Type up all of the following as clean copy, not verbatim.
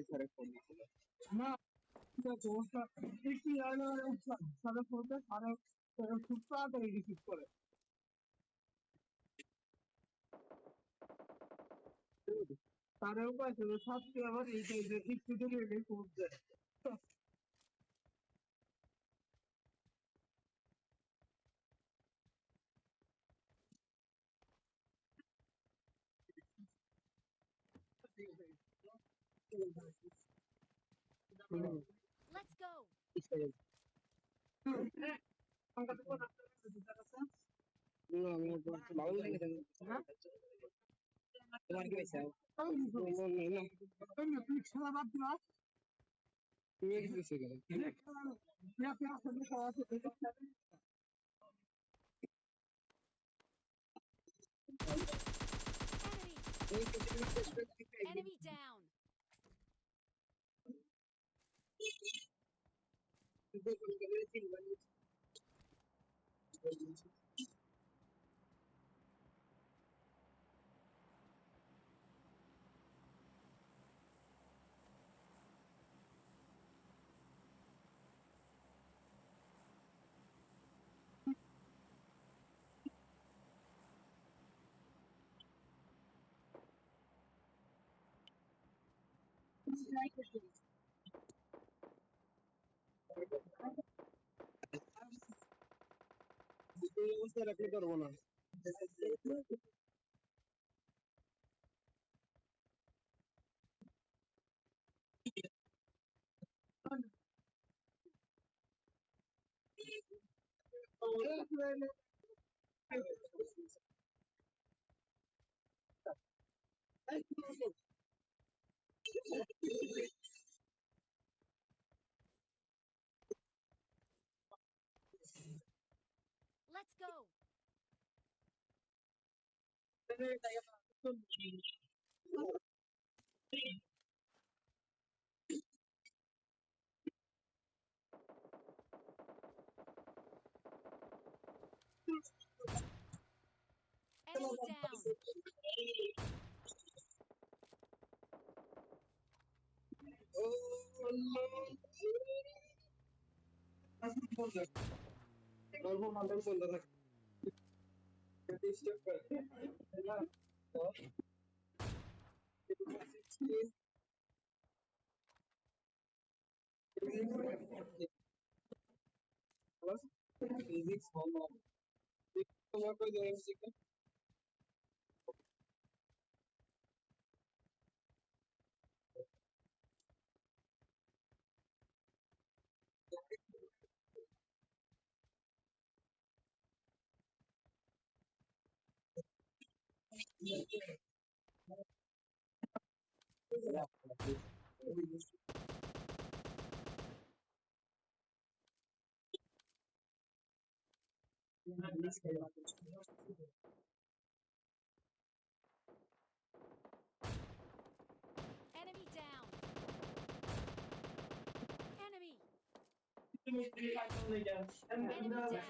স্যারের ফোন দিয়েছিল। না সমস্যা একটু সাড়ে ফোনটা সাড়ে খুব তাড়াতাড়ি রিসিভ করে তারেও পাইছে সাথে আবার এইটাই যে একটু দেরি হলে ফোন দেয় Let's go. ভালো লেগেছে তোমার কি হয়েছে? খেলা বাদ দিবা তুমি কিছু ছিল Enemy! Enemy down. এই অবস্থায় রাখতে পারবো না। Let's go. Enemy down. Normal বন্ধ রাখ। ডিস্টার্ব করে। Physics হলো তোমার কই দেন শিখে Enemy down. Enemy. Enemy down. Enemy down.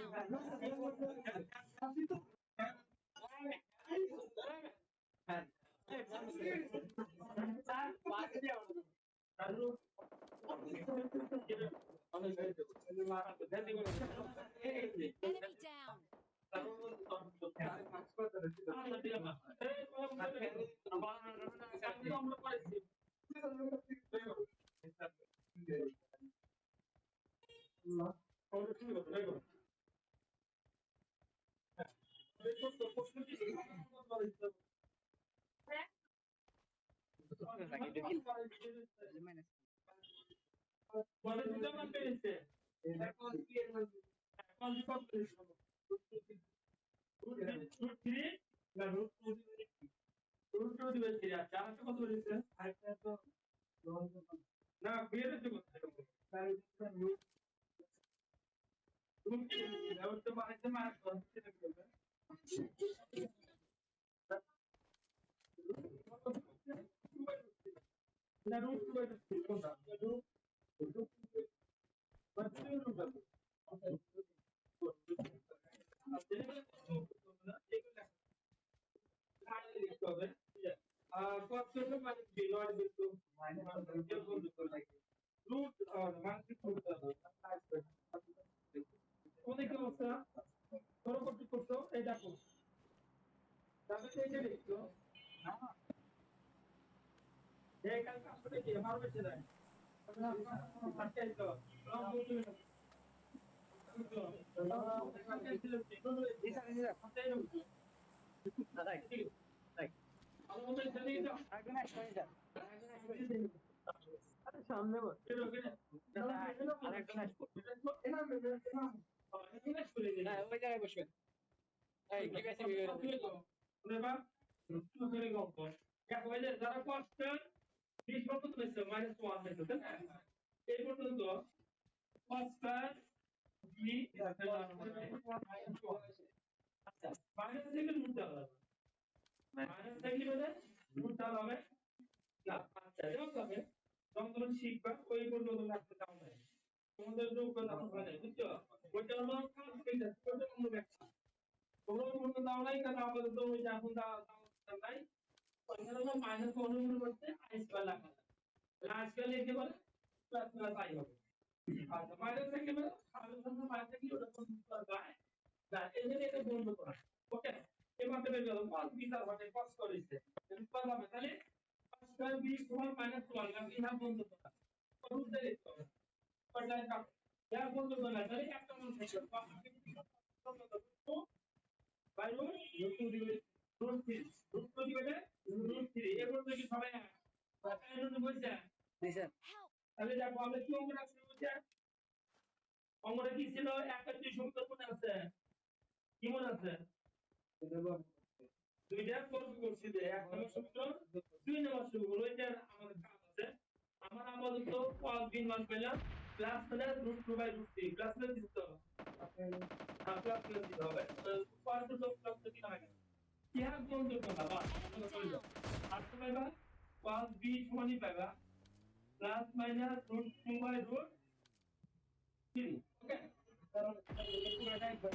অপশনটা মানে বিলয় বিন্দু মাইনাস বন্ধ করে রাখি রুট মানসিক রুট তোমাদের কি অবস্থা পরবর্তী করছো এই দেখো তাহলে এইটা দেখছো এই কাজ আসলে কি আমার বেঁচে যায় আটকাই তো সামনে ওই জায়গায় বসবেন এই কি বেশি যারা কষ্টের 20 পর্যন্ত পেয়েছে মাইনাস 1 পেয়েছে তাই না এই পর্যন্ত কষ্টের মাইনাস থেকে রুট হবে মাইনাস থেকে বলে রুট হবে না আচ্ছা এরকম হবে যখন তুমি শিখবা ওই পর্যন্ত রাখতে চাও না তোমাদের যোগ করতে হবে না বুঝছো ওইটা হলো কাজ পেয়ে ওইটা অন্য ব্যাখ্যা তোমরা পর্যন্ত দাও নাই কারণ আপাতত ওই যে এখন দাও নাই ওইখানে হলো মাইনাস অনুমান করতে আই স্কয়ার লাগা আই স্কয়ার লিখতে পারে প্লাস প্লাস আই হবে আচ্ছা মাইনাস থেকে বলে সামনে সামনে মাইনাস থেকে ওটা কোন যায় না এই যে এটা বন্ধ করা ওকে এবার তো বের করো কস বি তার মানে কস করেছে যদি কস হবে তাহলে cos স্কয়ার বি সমান মাইনাস 1 আমি ইহা বন্ধ করা রুট দিয়ে লিখতে হবে পড়ায় কাট যা বন্ধ করা তাহলে একটা মান থেকে বাই রুট দিবে রুট 3 রুট দিবে রুট 3 এর মধ্যে কি হবে না তাহলে রুট বলছে Help! তাহলে দেখো আমরা কি অঙ্ক রাখছি বুঝছে অঙ্কটা কি ছিল একটা দুই সমীকরণ মনে আছে কি মনে আছে দুইটা করব করছি যে এক নম্বর সমীকরণ দুই নম্বর সমীকরণ ওইটা আমাদের কাজ আছে আমরা আপাতত cos b মান পেলাম প্লাস হলে রুট 2 বাই রুট 3 প্লাস হলে দিতে হবে হ্যাঁ প্লাস হলে দিতে হবে cos তো প্লাস কি না হয় কি আর কোন দুটো না বাস Enemy down! আর তো পাইবা cos b সমানই পাইবা plus minus root 2 by root 3 okay কারণ পুরোটা একবার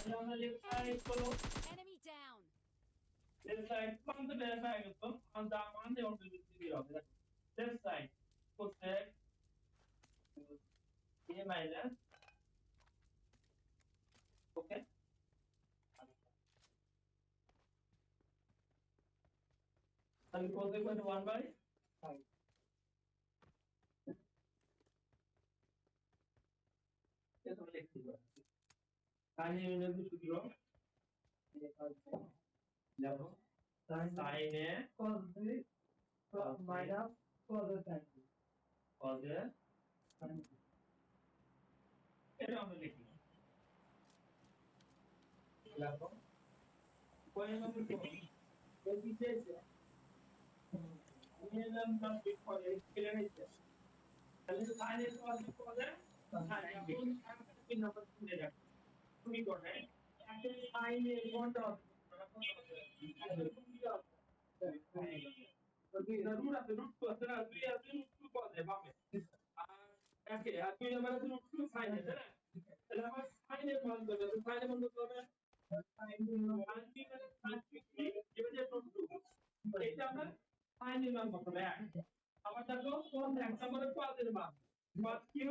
Enemy! Enemy down! Enemy down! Left side, quanto verify questo? Andava quando è un video. Left side, cos'è? A minus. Okay. And cos equal to 1 by 5. Yes, I'm like this. And you know this video. Level. Sin A cos B minus cos A sin B. Cos A sin B. এটা আমরা লিখি লাগো কোন নম্বর কি এই দিয়েছে নিলাম না বিট করে ক্লিয়ার হয়েছে তাহলে sin A cos B কত হয় এখন তিন নম্বর শুনে রাখ তুমি কোনে একটা sin A কোনটা जरूर আছে রুট টু আছে না দুই আছে রুট টু পাবে বামে আর একে আর দুই নম্বর আছে রুট টু সাইন আছে না তাহলে আমার সাইন এর মান কত তো সাইন এর মান কত হবে সাইন মানে সাইন কি এবারে রুট টু এটা আমরা সাইন এর মান কত হবে আবার দেখো কোন এক নম্বরে cos এর মান cos কিউ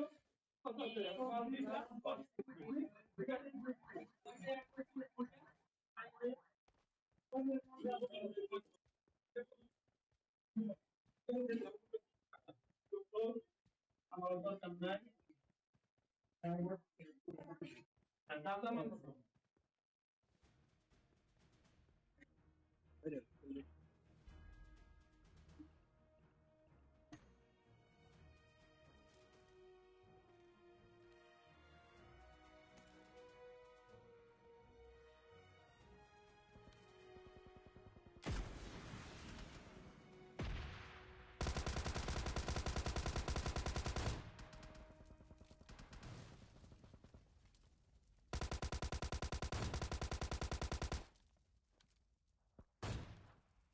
কত হবে cos